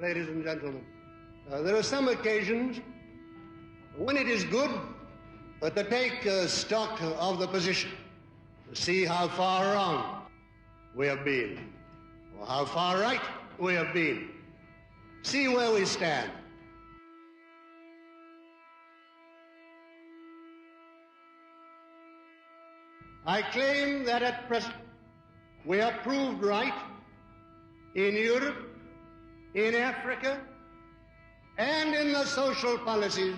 ladies and gentlemen. There are some occasions when it is good to take stock of the position, to see how far wrong we have been, or how far right we have been, see where we stand. I claim that at present we have proved right in Europe, in Africa, and in the social policies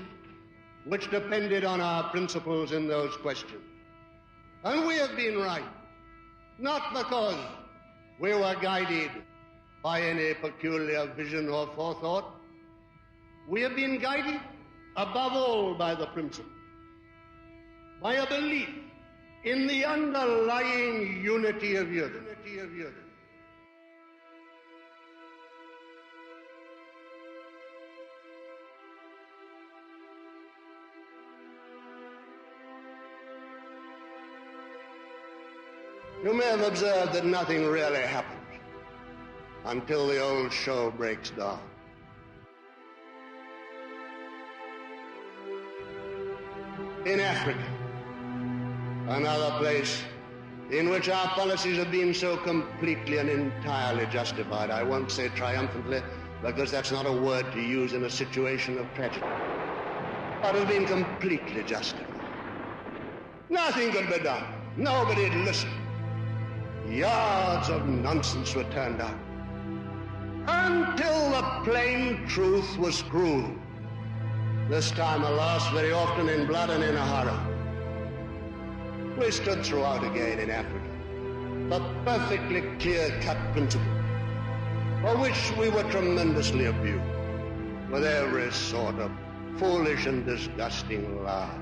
which depended on our principles in those questions. And we have been right, not because we were guided by any peculiar vision or forethought. We have been guided above all by the principle, by a belief in the underlying unity of Europe. You may have observed that nothing really happens until the old show breaks down. In Africa, another place in which our policies have been so completely and entirely justified, I won't say triumphantly, because that's not a word to use in a situation of tragedy, but have been completely justified. Nothing could be done. Nobody'd listen. Yards of nonsense were turned out until the plain truth was proved. This time, alas, very often in blood and in a horror. We stood throughout again in Africa the perfectly clear-cut principle for which we were tremendously abused with every sort of foolish and disgusting lie.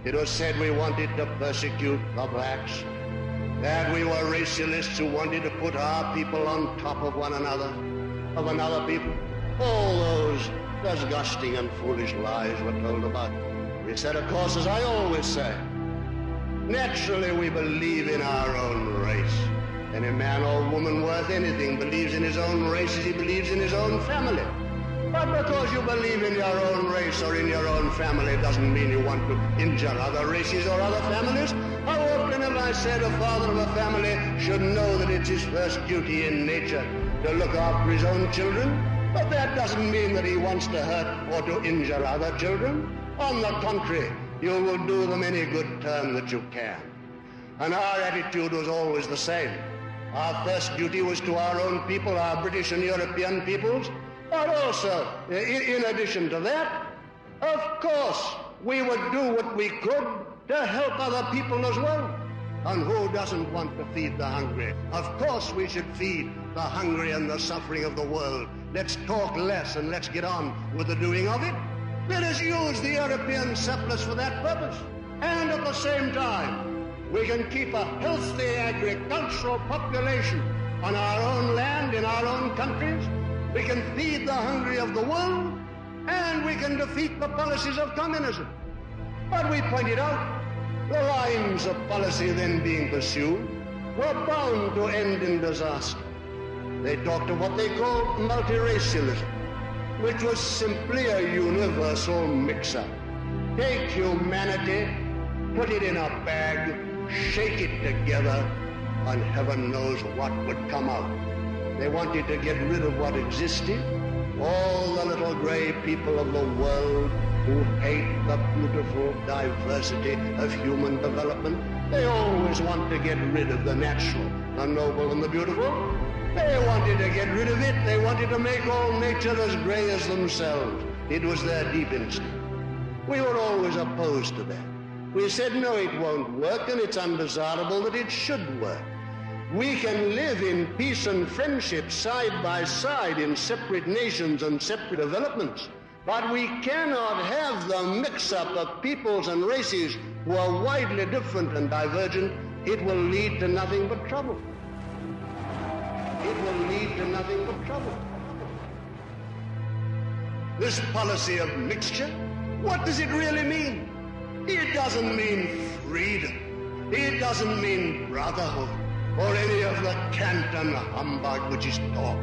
It was said we wanted to persecute the blacks, that we were racialists who wanted to put our people on top of one another, of another people. All those disgusting and foolish lies were told about. We said, of course, as I always say, naturally we believe in our own race. Any man or woman worth anything believes in his own race as he believes in his own family. But because you believe in your own race or in your own family doesn't mean you want to injure other races or other families. How often have I said a father of a family should know that it's his first duty in nature to look after his own children? But that doesn't mean that he wants to hurt or to injure other children. On the contrary, you will do them any good turn that you can. And our attitude was always the same. Our first duty was to our own people, our British and European peoples. But also, in addition to that, of course, we would do what we could to help other people as well. And who doesn't want to feed the hungry? Of course we should feed the hungry and the suffering of the world. Let's talk less and let's get on with the doing of it. Let us use the European surplus for that purpose. And at the same time, we can keep a healthy agricultural population on our own land, in our own countries. We can feed the hungry of the world, and we can defeat the policies of communism. But we pointed out the lines of policy then being pursued were bound to end in disaster. They talked of what they called multiracialism, which was simply a universal mix-up. Take humanity, put it in a bag, shake it together, and heaven knows what would come out. They wanted to get rid of what existed, all the little gray people of the world who hate the beautiful diversity of human development. They always want to get rid of the natural, the noble, and the beautiful. They wanted to get rid of it. They wanted to make all nature as gray as themselves. It was their deep instinct. We were always opposed to that. We said, no, it won't work, and it's undesirable that it should work. We can live in peace and friendship side by side in separate nations and separate developments, but we cannot have the mix-up of peoples and races who are widely different and divergent. It will lead to nothing but trouble. It will lead to nothing but trouble. This policy of mixture, what does it really mean? It doesn't mean freedom. It doesn't mean brotherhood, or any of the cant and humbug which is taught.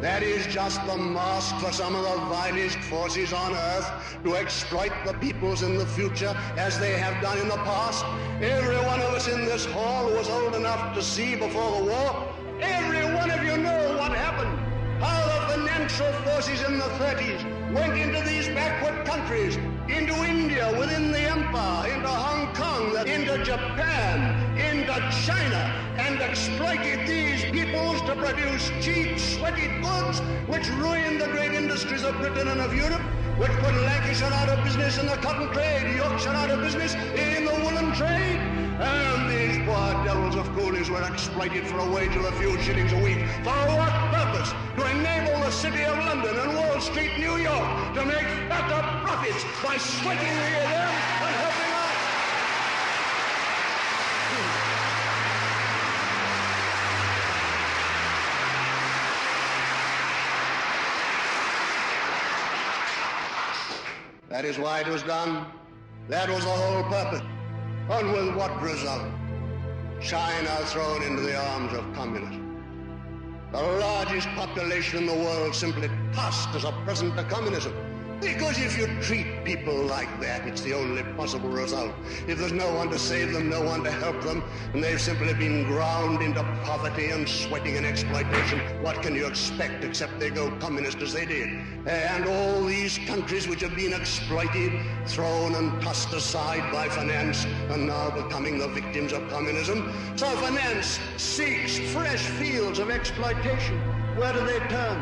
That is just the mask for some of the vilest forces on earth to exploit the peoples in the future as they have done in the past. Every one of us in this hall was old enough to see before the war. Every one of you know what happened. How the financial forces in the 30s went into these backward countries, into India within the empire, into Hong Kong, into Japan, into China, and exploited these peoples to produce cheap, sweaty goods which ruined the great industries of Britain and of Europe, which put Lancashire out of business in the cotton trade, Yorkshire out of business in the woolen trade. And these poor devils of coolies were exploited for a wage of a few shillings a week. For what purpose? To enable the City of London and Wall Street, New York, to make fatter profits by sweating the them and helping us. That is why it was done. That was the whole purpose. And with what result? China thrown into the arms of communism. The largest population in the world simply tossed as a present to communism. Because if you treat people like that, it's the only possible result. If there's no one to save them, no one to help them, and they've simply been ground into poverty and sweating and exploitation, what can you expect except they go communist as they did? And all these countries which have been exploited, thrown and tossed aside by finance, are now becoming the victims of communism. So finance seeks fresh fields of exploitation. Where do they turn?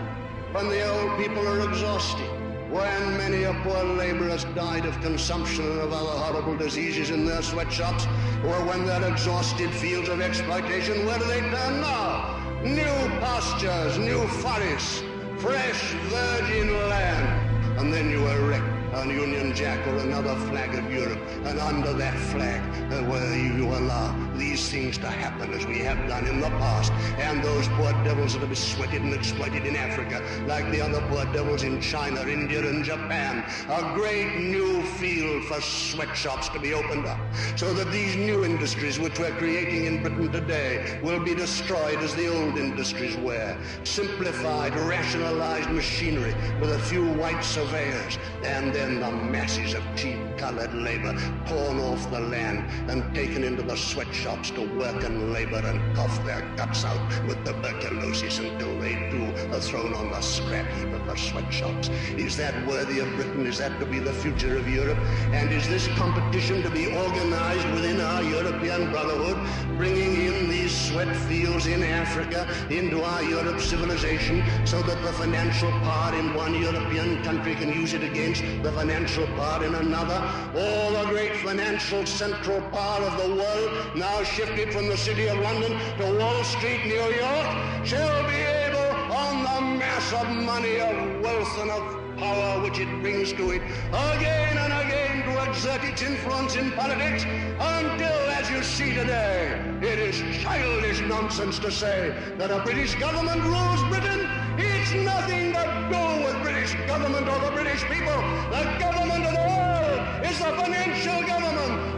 When the old people are exhausted. When many a poor laborer has died of consumption and of other horrible diseases in their sweatshops, or when they're exhausted fields of exploitation, where do they turn now? New pastures, new forests, fresh virgin land. And then you erect a Union Jack or another flag of Europe, and under that flag, where you allow these things to happen as we have done in the past, and those poor devils that have been sweated and exploited in Africa, like the other poor devils in China, India, and Japan, a great new field for sweatshops to be opened up, so that these new industries which we're creating in Britain today will be destroyed as the old industries were. Simplified, rationalized machinery with a few white surveyors, and then the masses of cheap-colored labor torn off the land and taken into the sweatshops to work and labor and cough their guts out with tuberculosis until they too are thrown on the scrap heap of the sweatshops. Is that worthy of Britain? Is that to be the future of Europe? And is this competition to be organized within our European Brotherhood, bringing in these sweat fields in Africa into our Europe civilization so that the financial power in one European country can use it against the financial power in another? All the great financial central power of the world, now shifted from the City of London to Wall Street, New York, shall be able, on the mass of money, of wealth, and of power which it brings to it, again and again to exert its influence in politics, until, as you see today, it is childish nonsense to say that a British government rules Britain. It's nothing to do with British government or the British people. The government of the world is the financial government